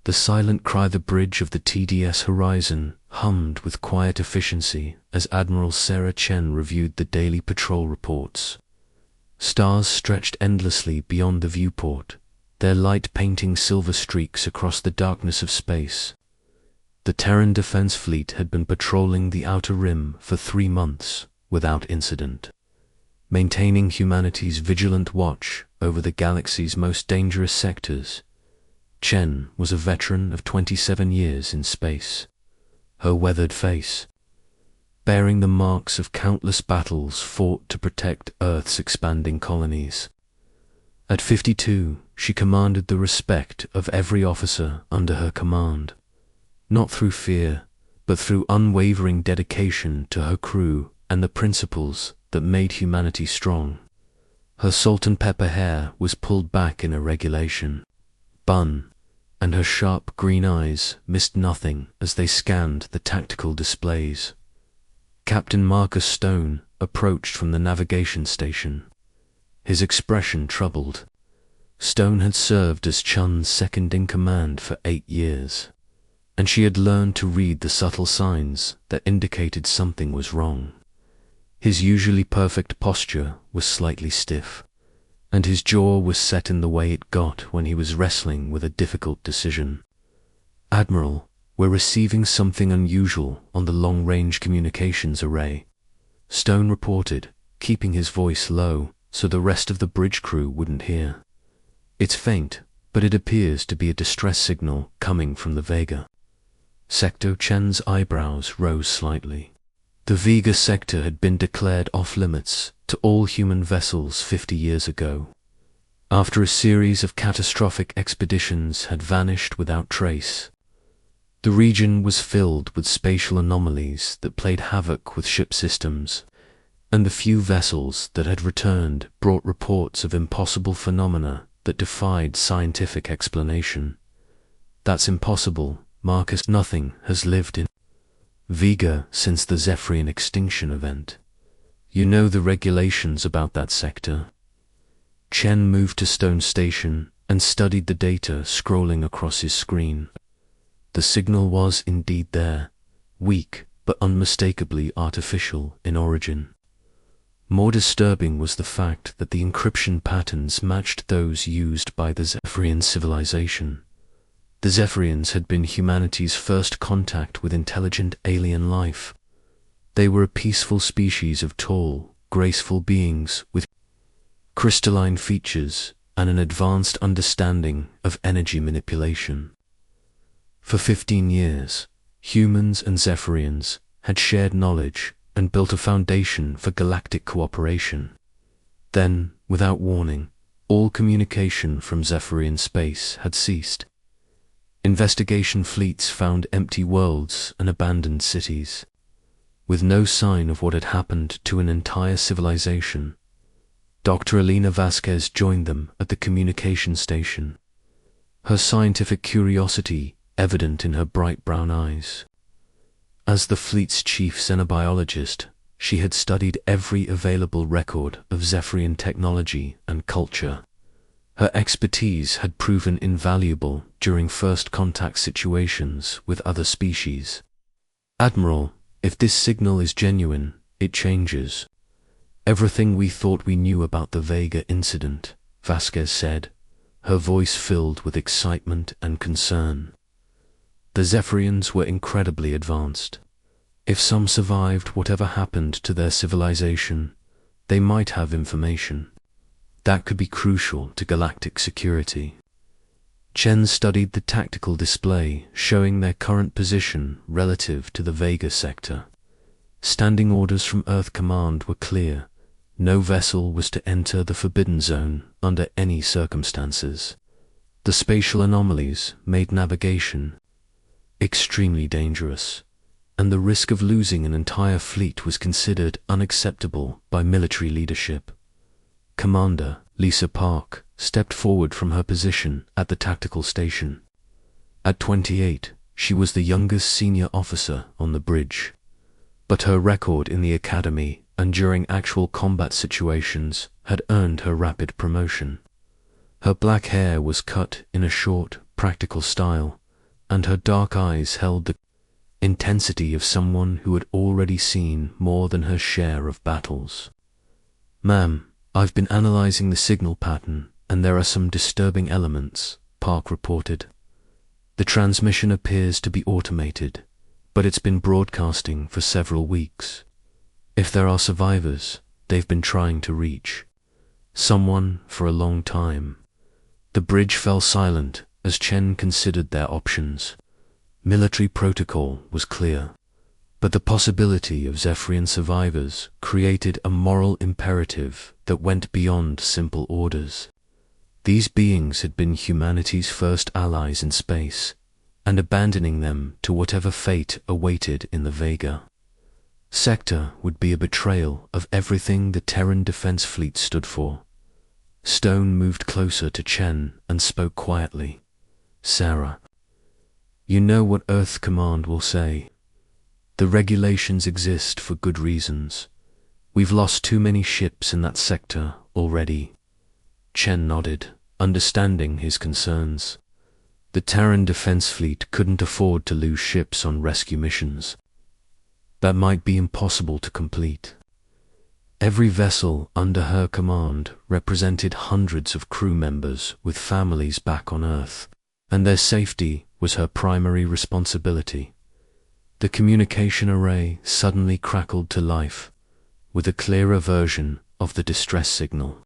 The silent cry the bridge of the TDS horizon hummed with quiet efficiency as Admiral Sarah Chen reviewed the daily patrol reports. Stars stretched endlessly beyond the viewport, their light painting silver streaks across the darkness of space. The Terran Defense Fleet had been patrolling the outer rim for 3 months without incident, maintaining humanity's vigilant watch over the galaxy's most dangerous sectors. Chen was a veteran of 27 years in space, her weathered face bearing the marks of countless battles fought to protect Earth's expanding colonies. At 52, she commanded the respect of every officer under her command, not through fear, but through unwavering dedication to her crew and the principles that made humanity strong. Her salt and pepper hair was pulled back in a regulation bun, and her sharp green eyes missed nothing as they scanned the tactical displays. Captain Marcus Stone approached from the navigation station, his expression troubled. Stone had served as Chun's second-in-command for 8 years, and she had learned to read the subtle signs that indicated something was wrong. His usually perfect posture was slightly stiff, and his jaw was set in the way it got when he was wrestling with a difficult decision. "Admiral, we're receiving something unusual on the long-range communications array," Stone reported, keeping his voice low so the rest of the bridge crew wouldn't hear. "It's faint, but it appears to be a distress signal coming from the Vega." Sector Chen's eyebrows rose slightly. The Vega sector had been declared off-limits to all human vessels 50 years ago, after a series of catastrophic expeditions had vanished without trace. The region was filled with spatial anomalies that played havoc with ship systems, and the few vessels that had returned brought reports of impossible phenomena that defied scientific explanation. "That's impossible, Marcus. Nothing has lived in Vega since the Zephyrian extinction event. You know the regulations about that sector." Chen moved to Stone's station and studied the data scrolling across his screen. The signal was indeed there, weak but unmistakably artificial in origin. More disturbing was the fact that the encryption patterns matched those used by the Zephyrian civilization. The Zephyrians had been humanity's first contact with intelligent alien life. They were a peaceful species of tall, graceful beings with crystalline features and an advanced understanding of energy manipulation. For 15 years, humans and Zephyrians had shared knowledge and built a foundation for galactic cooperation. Then, without warning, all communication from Zephyrian space had ceased. Investigation fleets found empty worlds and abandoned cities, with no sign of what had happened to an entire civilization. Dr. Elena Vasquez joined them at the communication station, her scientific curiosity evident in her bright brown eyes. As the fleet's chief xenobiologist, she had studied every available record of Zephyrian technology and culture. Her expertise had proven invaluable during first contact situations with other species. "Admiral, if this signal is genuine, it changes everything we thought we knew about the Vega incident," Vasquez said, her voice filled with excitement and concern. The Zephyrians were incredibly advanced. If some survived whatever happened to their civilization, they might have information that could be crucial to galactic security. Chen studied the tactical display showing their current position relative to the Vega sector. Standing orders from Earth Command were clear. No vessel was to enter the Forbidden Zone under any circumstances. The spatial anomalies made navigation extremely dangerous, and the risk of losing an entire fleet was considered unacceptable by military leadership. Commander Lisa Park stepped forward from her position at the tactical station. At 28, she was the youngest senior officer on the bridge, but her record in the academy and during actual combat situations had earned her rapid promotion. Her black hair was cut in a short, practical style, and her dark eyes held the intensity of someone who had already seen more than her share of battles. "Ma'am, I've been analyzing the signal pattern, and there are some disturbing elements," Park reported. "The transmission appears to be automated, but it's been broadcasting for several weeks. If there are survivors, they've been trying to reach someone for a long time." The bridge fell silent as Chen considered their options. Military protocol was clear, but the possibility of Zephyrian survivors created a moral imperative that went beyond simple orders. These beings had been humanity's first allies in space, and abandoning them to whatever fate awaited in the Vega sector would be a betrayal of everything the Terran Defense Fleet stood for. Stone moved closer to Chen and spoke quietly. "Sarah, you know what Earth Command will say. The regulations exist for good reasons. We've lost too many ships in that sector already." Chen nodded, understanding his concerns. The Terran Defense Fleet couldn't afford to lose ships on rescue missions that might be impossible to complete. Every vessel under her command represented hundreds of crew members with families back on Earth, and their safety was her primary responsibility. The communication array suddenly crackled to life, with a clearer version of the distress signal.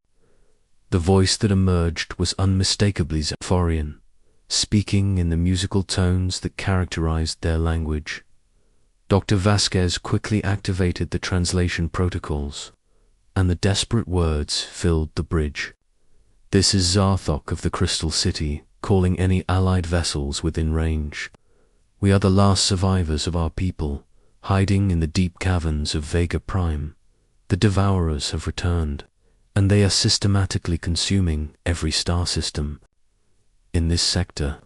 The voice that emerged was unmistakably Zephyrian, speaking in the musical tones that characterized their language. Dr. Vasquez quickly activated the translation protocols, and the desperate words filled the bridge. "This is Zarthok of the Crystal City, calling any allied vessels within range. We are the last survivors of our people, hiding in the deep caverns of Vega Prime. The Devourers have returned, and they are systematically consuming every star system. In this sector,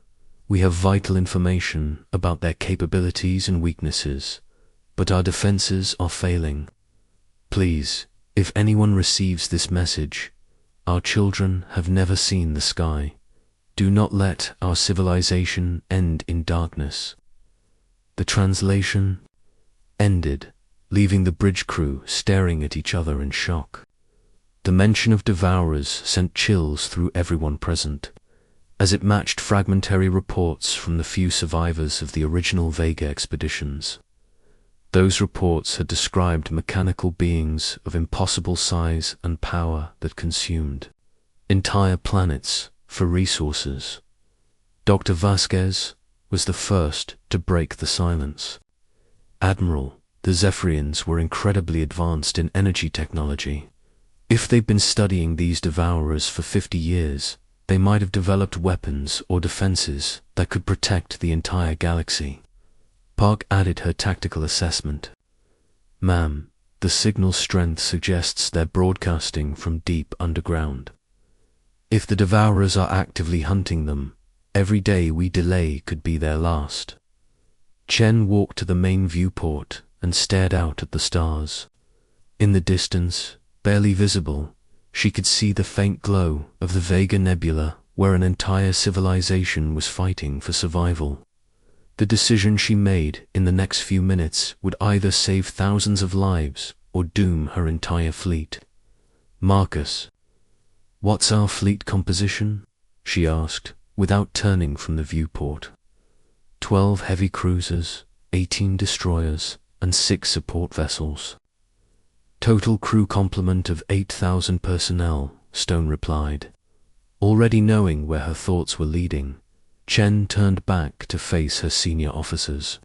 we have vital information about their capabilities and weaknesses, but our defenses are failing. Please, if anyone receives this message, our children have never seen the sky. Do not let our civilization end in darkness." The translation ended, leaving the bridge crew staring at each other in shock. The mention of Devourers sent chills through everyone present, as it matched fragmentary reports from the few survivors of the original Vega expeditions. Those reports had described mechanical beings of impossible size and power that consumed entire planets for resources. Dr. Vasquez was the first to break the silence. "Admiral, the Zephyrians were incredibly advanced in energy technology. If they'd been studying these Devourers for 50 years, they might have developed weapons or defenses that could protect the entire galaxy." Park added her tactical assessment. "Ma'am, the signal strength suggests they're broadcasting from deep underground. If the Devourers are actively hunting them, every day we delay could be their last." Chen walked to the main viewport and stared out at the stars. In the distance, barely visible, she could see the faint glow of the Vega Nebula, where an entire civilization was fighting for survival. The decision she made in the next few minutes would either save thousands of lives or doom her entire fleet. "Marcus, what's our fleet composition?" she asked, without turning from the viewport. 12 heavy cruisers, 18 destroyers, and 6 support vessels. Total crew complement of 8,000 personnel, Stone replied. Already knowing where her thoughts were leading, Chen turned back to face her senior officers.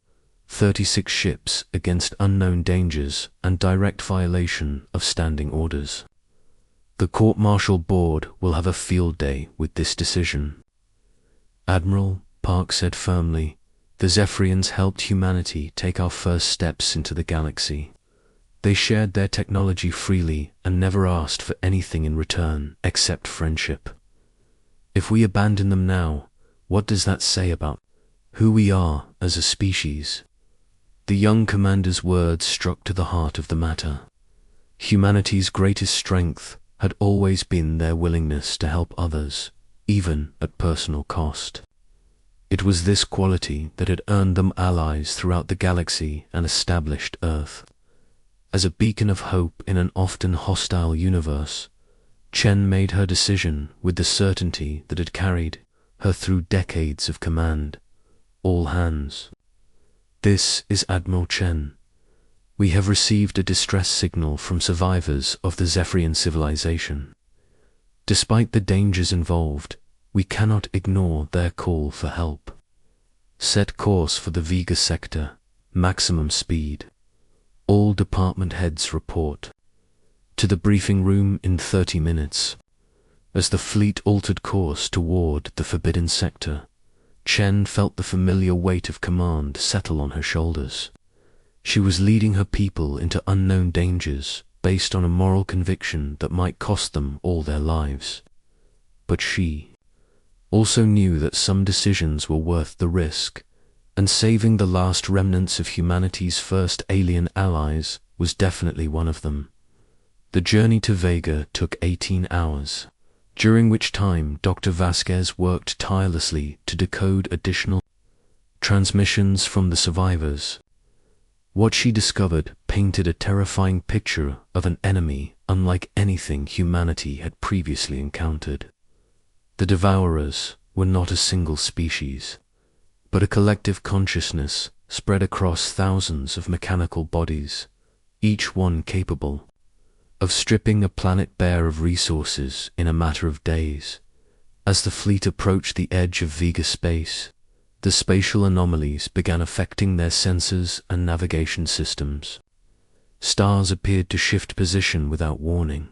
36 ships against unknown dangers and direct violation of standing orders. The court-martial board will have a field day with this decision. "Admiral," Park said firmly, "the Zephyrians helped humanity take our first steps into the galaxy. They shared their technology freely and never asked for anything in return except friendship. If we abandon them now, what does that say about who we are as a species?" The young commander's words struck to the heart of the matter. Humanity's greatest strength had always been their willingness to help others, even at personal cost. It was this quality that had earned them allies throughout the galaxy and established Earth. As a beacon of hope in an often hostile universe, Chen made her decision with the certainty that had carried her through decades of command. All hands. This is Admiral Chen. We have received a distress signal from survivors of the Zephyrian civilization. Despite the dangers involved, we cannot ignore their call for help. Set course for the Vega sector. Maximum speed. All department heads report. To the briefing room in 30 minutes. As the fleet altered course toward the Forbidden Sector, Chen felt the familiar weight of command settle on her shoulders. She was leading her people into unknown dangers based on a moral conviction that might cost them all their lives. But she also knew that some decisions were worth the risk, and saving the last remnants of humanity's first alien allies was definitely one of them. The journey to Vega took 18 hours, during which time Dr. Vasquez worked tirelessly to decode additional transmissions from the survivors. What she discovered painted a terrifying picture of an enemy unlike anything humanity had previously encountered. The Devourers were not a single species, but a collective consciousness spread across thousands of mechanical bodies, each one capable of stripping a planet bare of resources in a matter of days. As the fleet approached the edge of Vega space, the spatial anomalies began affecting their sensors and navigation systems. Stars appeared to shift position without warning,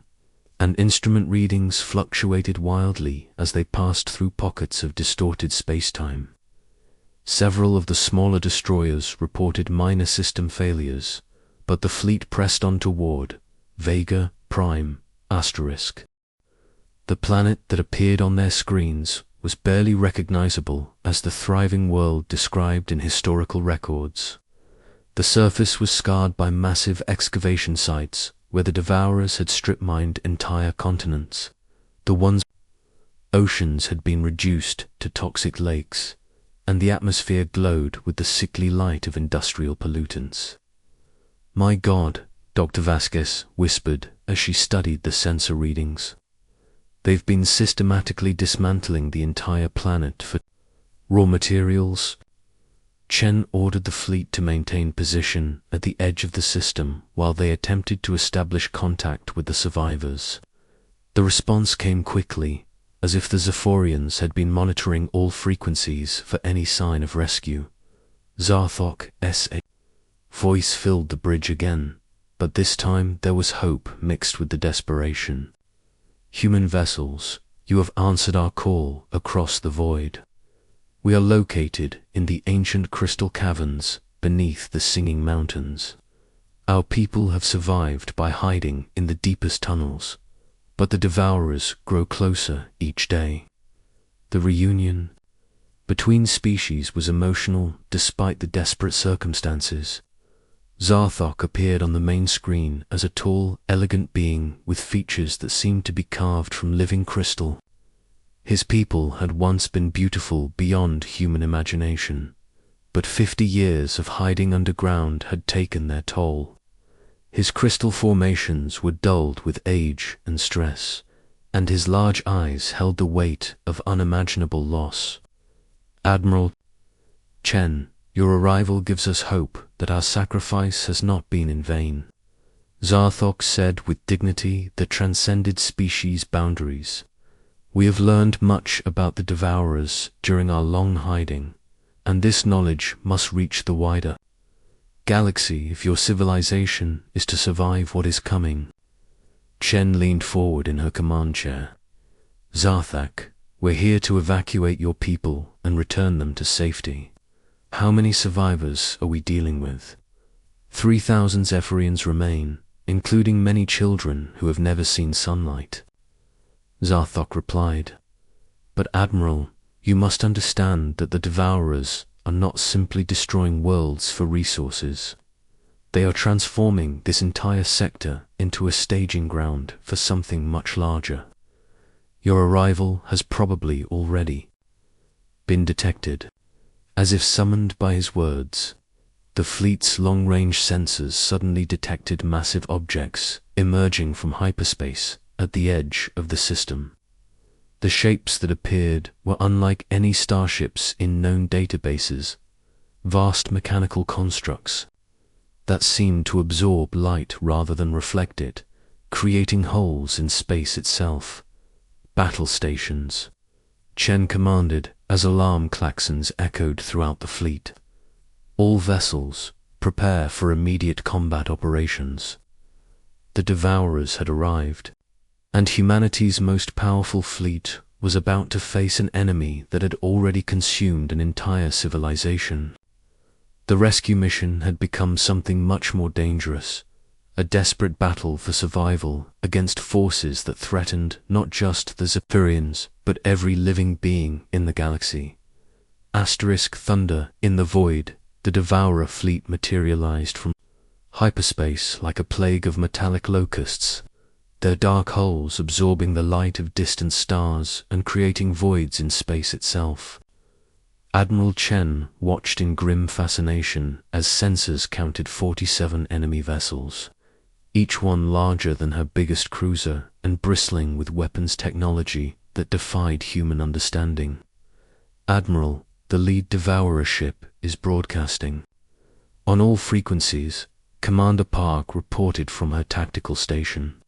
and instrument readings fluctuated wildly as they passed through pockets of distorted spacetime. Several of the smaller destroyers reported minor system failures, but the fleet pressed on toward Vega Prime Asterisk. The planet that appeared on their screens was barely recognizable as the thriving world described in historical records. The surface was scarred by massive excavation sites where the Devourers had strip-mined entire continents. The one's oceans had been reduced to toxic lakes, and the atmosphere glowed with the sickly light of industrial pollutants. "My God," Dr. Vasquez whispered as she studied the sensor readings. "They've been systematically dismantling the entire planet for raw materials." Chen ordered the fleet to maintain position at the edge of the system while they attempted to establish contact with the survivors. The response came quickly, as if the Zephyrians had been monitoring all frequencies for any sign of rescue. Zarthok S.A. voice filled the bridge again, but this time there was hope mixed with the desperation. "Human vessels, you have answered our call across the void. We are located in the ancient crystal caverns beneath the Singing Mountains. Our people have survived by hiding in the deepest tunnels, but the Devourers grow closer each day." The reunion between species was emotional despite the desperate circumstances. Zarthok appeared on the main screen as a tall, elegant being with features that seemed to be carved from living crystal. His people had once been beautiful beyond human imagination, but 50 years of hiding underground had taken their toll. His crystal formations were dulled with age and stress, and his large eyes held the weight of unimaginable loss. "Admiral Chen, your arrival gives us hope that our sacrifice has not been in vain," Zarthok said with dignity that transcended species boundaries. "We have learned much about the Devourers during our long hiding, and this knowledge must reach the wider galaxy if your civilization is to survive what is coming." Chen leaned forward in her command chair. "Zarthak, we're here to evacuate your people and return them to safety. How many survivors are we dealing with?" 3,000 Zephyrians remain, including many children who have never seen sunlight," Zarthok replied. "But Admiral, you must understand that the Devourers are not simply destroying worlds for resources. They are transforming this entire sector into a staging ground for something much larger. Your arrival has probably already been detected." As if summoned by his words, the fleet's long-range sensors suddenly detected massive objects emerging from hyperspace at the edge of the system. The shapes that appeared were unlike any starships in known databases, vast mechanical constructs that seemed to absorb light rather than reflect it, creating holes in space itself. Battle stations, Chen commanded as alarm klaxons echoed throughout the fleet. All vessels, prepare for immediate combat operations. The Devourers had arrived, and humanity's most powerful fleet was about to face an enemy that had already consumed an entire civilization. The rescue mission had become something much more dangerous, a desperate battle for survival against forces that threatened not just the Zephyrians, but every living being in the galaxy. Asterisk thunder in the void, the Devourer fleet materialized from hyperspace like a plague of metallic locusts, their dark holes absorbing the light of distant stars and creating voids in space itself. Admiral Chen watched in grim fascination as sensors counted 47 enemy vessels, each one larger than her biggest cruiser and bristling with weapons technology that defied human understanding. Admiral, the lead Devourer ship is broadcasting. On all frequencies, Commander Park reported from her tactical station.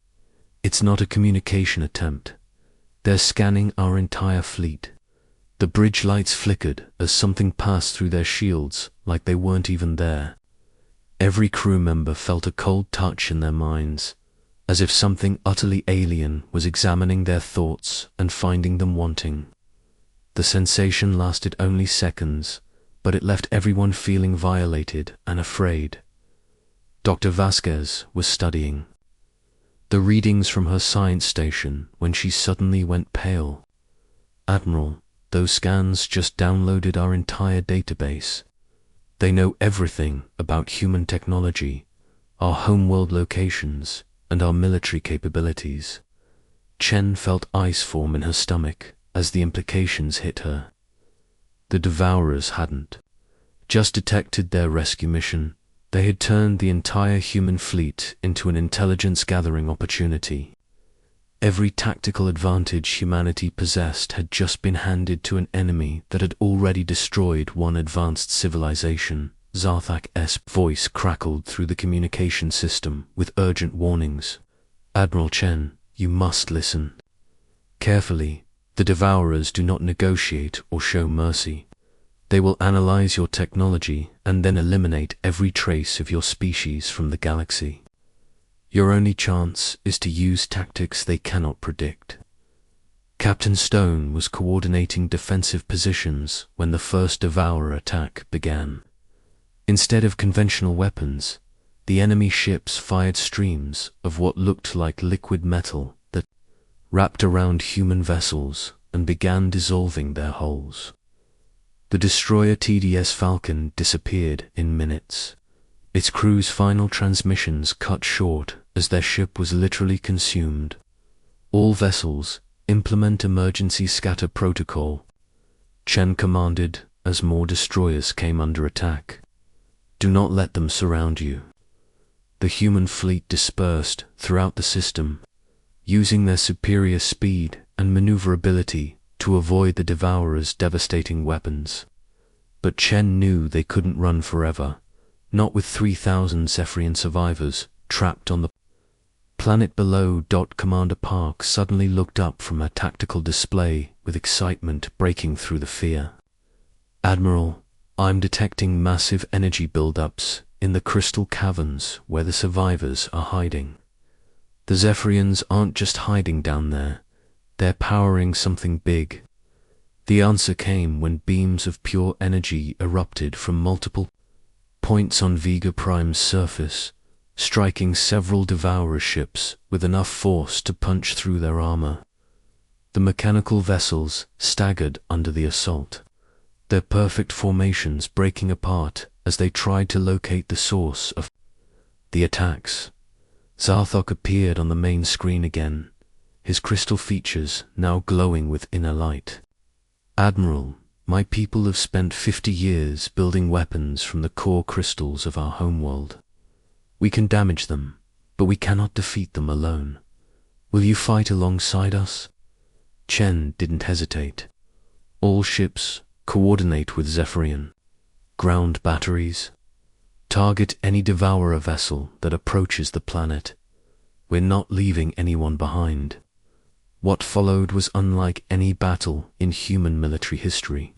It's not a communication attempt. They're scanning our entire fleet. The bridge lights flickered as something passed through their shields like they weren't even there. Every crew member felt a cold touch in their minds, as if something utterly alien was examining their thoughts and finding them wanting. The sensation lasted only seconds, but it left everyone feeling violated and afraid. Dr. Vasquez was studying the readings from her science station when she suddenly went pale. Admiral, those scans just downloaded our entire database. They know everything about human technology, our homeworld locations, and our military capabilities. Chen felt ice form in her stomach as the implications hit her. The Devourers hadn't just detected their rescue mission, they had turned the entire human fleet into an intelligence-gathering opportunity. Every tactical advantage humanity possessed had just been handed to an enemy that had already destroyed one advanced civilization. Zarthak's voice crackled through the communication system with urgent warnings. Admiral Chen, you must listen carefully. The Devourers do not negotiate or show mercy. They will analyze your technology and then eliminate every trace of your species from the galaxy. Your only chance is to use tactics they cannot predict. Captain Stone was coordinating defensive positions when the first Devourer attack began. Instead of conventional weapons, the enemy ships fired streams of what looked like liquid metal that wrapped around human vessels and began dissolving their hulls. The destroyer TDS Falcon disappeared in minutes, its crew's final transmissions cut short as their ship was literally consumed. All vessels, implement emergency scatter protocol, Chen commanded as more destroyers came under attack. Do not let them surround you. The human fleet dispersed throughout the system, using their superior speed and maneuverability to avoid the Devourer's devastating weapons. But Chen knew they couldn't run forever, not with 3,000 Zephyrian survivors trapped on the planet below. Commander Park suddenly looked up from her tactical display with excitement breaking through the fear. Admiral, I'm detecting massive energy buildups in the crystal caverns where the survivors are hiding. The Zephyrians aren't just hiding down there, they're powering something big. The answer came when beams of pure energy erupted from multiple points on Vega Prime's surface, striking several Devourer ships with enough force to punch through their armor. The mechanical vessels staggered under the assault, their perfect formations breaking apart as they tried to locate the source of the attacks. Zarthak appeared on the main screen again, his crystal features now glowing with inner light. Admiral, My people have spent 50 years building weapons from the core crystals of our homeworld. We can damage them, but we cannot defeat them alone. Will you fight alongside us? Chen didn't hesitate. All ships coordinate with Zephyrian. Ground batteries. Target any devourer vessel that approaches the planet. We're not leaving anyone behind. What followed was unlike any battle in human military history.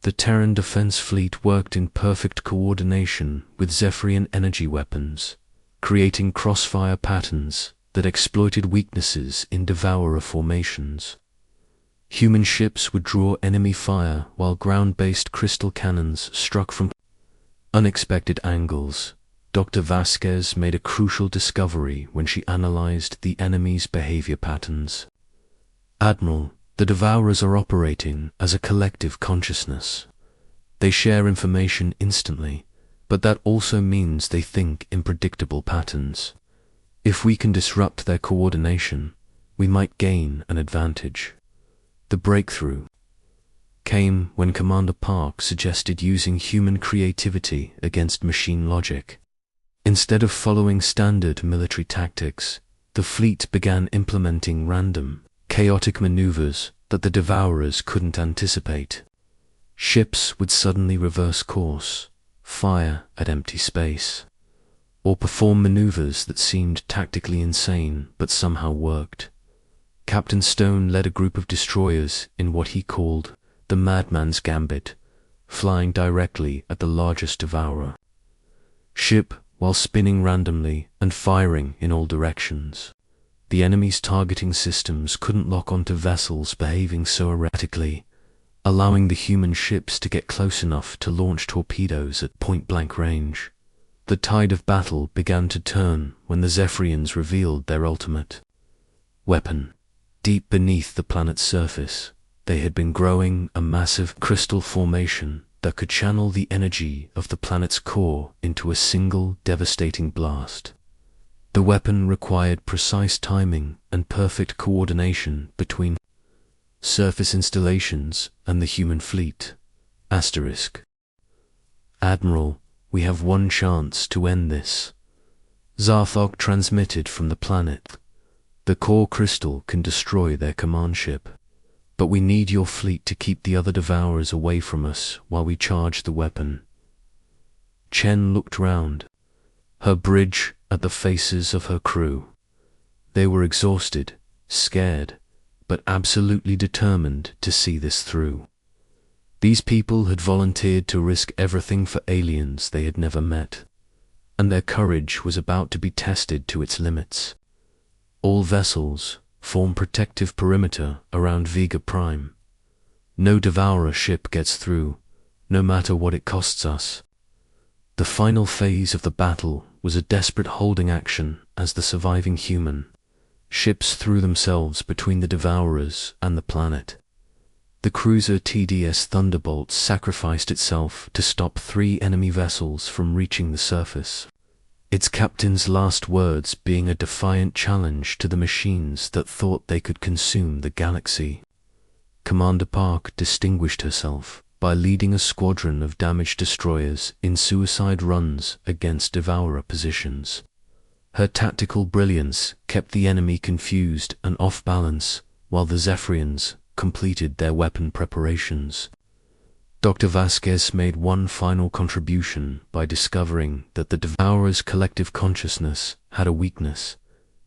The Terran defense fleet worked in perfect coordination with Zephyrian energy weapons, creating crossfire patterns that exploited weaknesses in devourer formations. Human ships would draw enemy fire while ground-based crystal cannons struck from unexpected angles. Dr. Vasquez made a crucial discovery when she analyzed the enemy's behavior patterns. Admiral, the devourers are operating as a collective consciousness. They share information instantly, but that also means they think in predictable patterns. If we can disrupt their coordination, we might gain an advantage. The breakthrough came when Commander Park suggested using human creativity against machine logic. Instead of following standard military tactics, the fleet began implementing random, chaotic maneuvers that the devourers couldn't anticipate. Ships would suddenly reverse course, fire at empty space, or perform maneuvers that seemed tactically insane but somehow worked. Captain Stone led a group of destroyers in what he called the Madman's Gambit, flying directly at the largest devourer. Ship while spinning randomly and firing in all directions. The enemy's targeting systems couldn't lock onto vessels behaving so erratically, allowing the human ships to get close enough to launch torpedoes at point-blank range. The tide of battle began to turn when the Zephyrians revealed their ultimate weapon. Deep beneath the planet's surface, they had been growing a massive crystal formation that could channel the energy of the planet's core into a single devastating blast. The weapon required precise timing and perfect coordination between surface installations and the human fleet. Admiral, we have one chance to end this. Zarthog transmitted from the planet. The core crystal can destroy their command ship, but we need your fleet to keep the other devourers away from us while we charge the weapon. Chen looked round, her bridge at the faces of her crew. They were exhausted, scared, but absolutely determined to see this through. These people had volunteered to risk everything for aliens they had never met, and their courage was about to be tested to its limits. All vessels form protective perimeter around Vega Prime. No devourer ship gets through, no matter what it costs us. The final phase of the battle was a desperate holding action as the surviving human ships threw themselves between the devourers and the planet. The cruiser TDS Thunderbolt sacrificed itself to stop 3 enemy vessels from reaching the surface, its captain's last words being a defiant challenge to the machines that thought they could consume the galaxy. Commander Park distinguished herself by leading a squadron of damaged destroyers in suicide runs against devourer positions. Her tactical brilliance kept the enemy confused and off balance while the Zephyrians completed their weapon preparations. Dr. Vasquez made one final contribution by discovering that the devourer's collective consciousness had a weakness.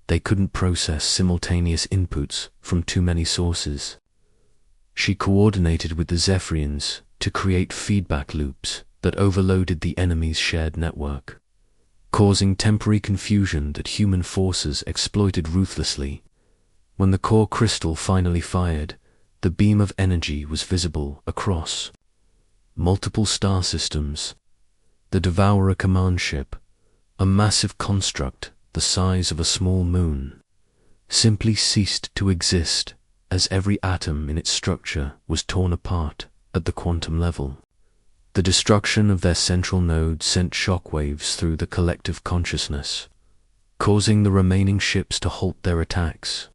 They couldn't process simultaneous inputs from too many sources. She coordinated with the Zephyrians to create feedback loops that overloaded the enemy's shared network, causing temporary confusion that human forces exploited ruthlessly. When the core crystal finally fired, the beam of energy was visible across multiple star systems. The Devourer command ship, a massive construct the size of a small moon, simply ceased to exist as every atom in its structure was torn apart at the quantum level. The destruction of their central node sent shockwaves through the collective consciousness, causing the remaining ships to halt their attacks.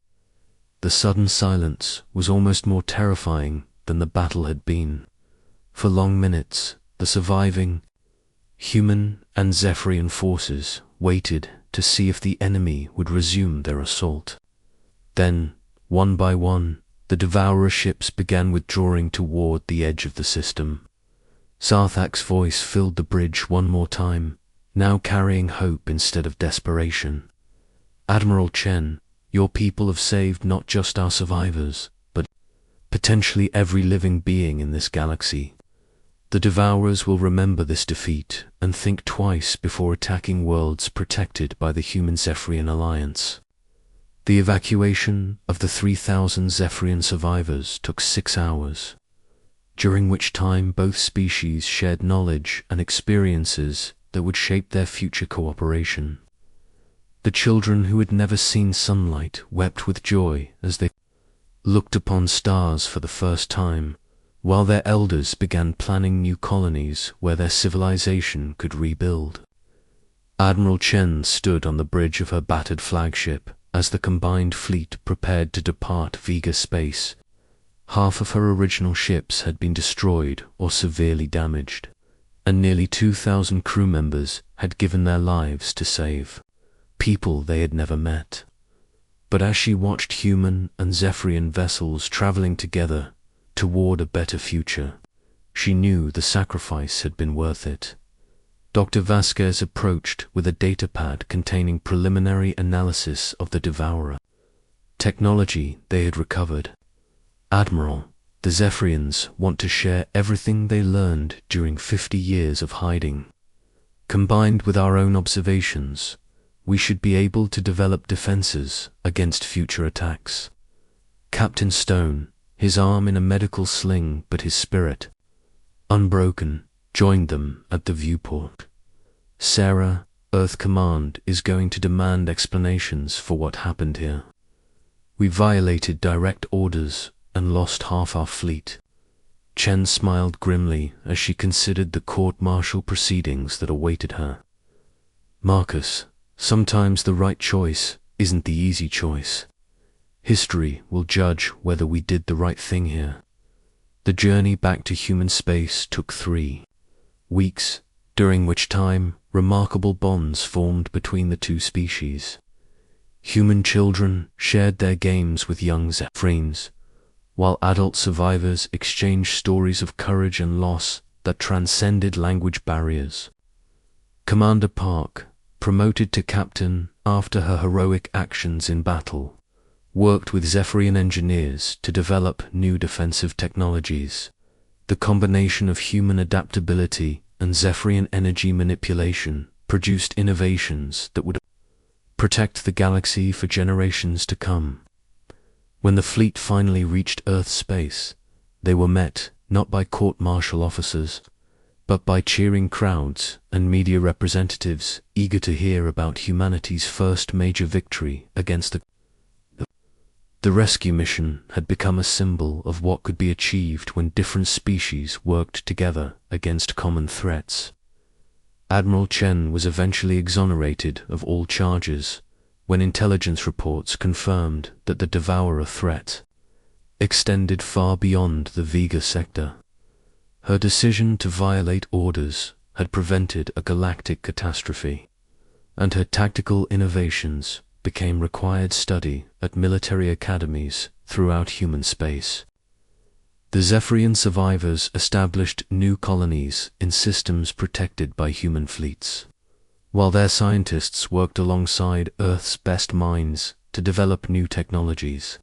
The sudden silence was almost more terrifying than the battle had been. For long minutes, the surviving human and Zephyrian forces waited to see if the enemy would resume their assault. Then, one by one, the Devourer ships began withdrawing toward the edge of the system. Sarthak's voice filled the bridge one more time, now carrying hope instead of desperation. "Admiral Chen, your people have saved not just our survivors, but potentially every living being in this galaxy. The Devourers will remember this defeat and think twice before attacking worlds protected by the Human-Zephyrian Alliance." The evacuation of the 3,000 Zephyrian survivors took 6 hours, during which time both species shared knowledge and experiences that would shape their future cooperation. The children who had never seen sunlight wept with joy as they looked upon stars for the first time, while their elders began planning new colonies where their civilization could rebuild. Admiral Chen stood on the bridge of her battered flagship as the combined fleet prepared to depart Vega space. Half of her original ships had been destroyed or severely damaged, and nearly 2,000 crew members had given their lives to save people they had never met. But as she watched human and Zephyrian vessels traveling together toward a better future, she knew the sacrifice had been worth it. Dr. Vasquez approached with a datapad containing preliminary analysis of the Devourer technology they had recovered. "Admiral, the Zephyrians want to share everything they learned during 50 years of hiding. Combined with our own observations, we should be able to develop defenses against future attacks." Captain Stone, his arm in a medical sling but his spirit unbroken, joined them at the viewport. "Sarah, Earth Command is going to demand explanations for what happened here. We violated direct orders and lost half our fleet." Chen smiled grimly as she considered the court-martial proceedings that awaited her. "Marcus, sometimes the right choice isn't the easy choice. History will judge whether we did the right thing here." The journey back to human space took 3 weeks, during which time remarkable bonds formed between the two species. Human children shared their games with young Zephyrians, while adult survivors exchanged stories of courage and loss that transcended language barriers. Commander Park, promoted to captain after her heroic actions in battle, worked with Zephyrian engineers to develop new defensive technologies. The combination of human adaptability and Zephyrian energy manipulation produced innovations that would protect the galaxy for generations to come. When the fleet finally reached Earth space, they were met not by court-martial officers, but by cheering crowds and media representatives eager to hear about humanity's first major victory against the rescue mission had become a symbol of what could be achieved when different species worked together against common threats. Admiral Chen was eventually exonerated of all charges when intelligence reports confirmed that the Devourer threat extended far beyond the Vega sector. Her decision to violate orders had prevented a galactic catastrophe, and her tactical innovations became required study at military academies throughout human space. The Zephyrian survivors established new colonies in systems protected by human fleets, while their scientists worked alongside Earth's best minds to develop new technologies.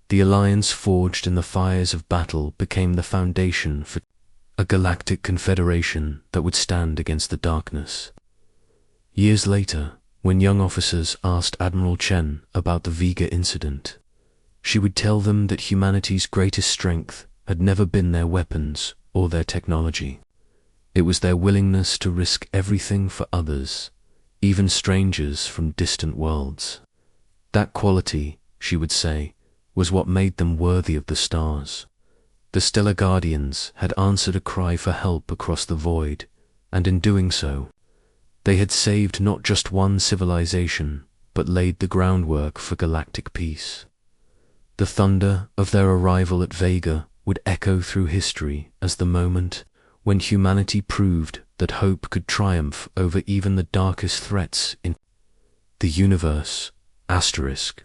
The alliance forged in the fires of battle became the foundation for a galactic confederation that would stand against the darkness. Years later, when young officers asked Admiral Chen about the Vega incident, she would tell them that humanity's greatest strength had never been their weapons or their technology. It was their willingness to risk everything for others, even strangers from distant worlds. That quality, she would say, was what made them worthy of the stars. The Stellar Guardians had answered a cry for help across the void, and in doing so, they had saved not just one civilization, but laid the groundwork for galactic peace. The thunder of their arrival at Vega would echo through history as the moment when humanity proved that hope could triumph over even the darkest threats in the universe. Asterisk.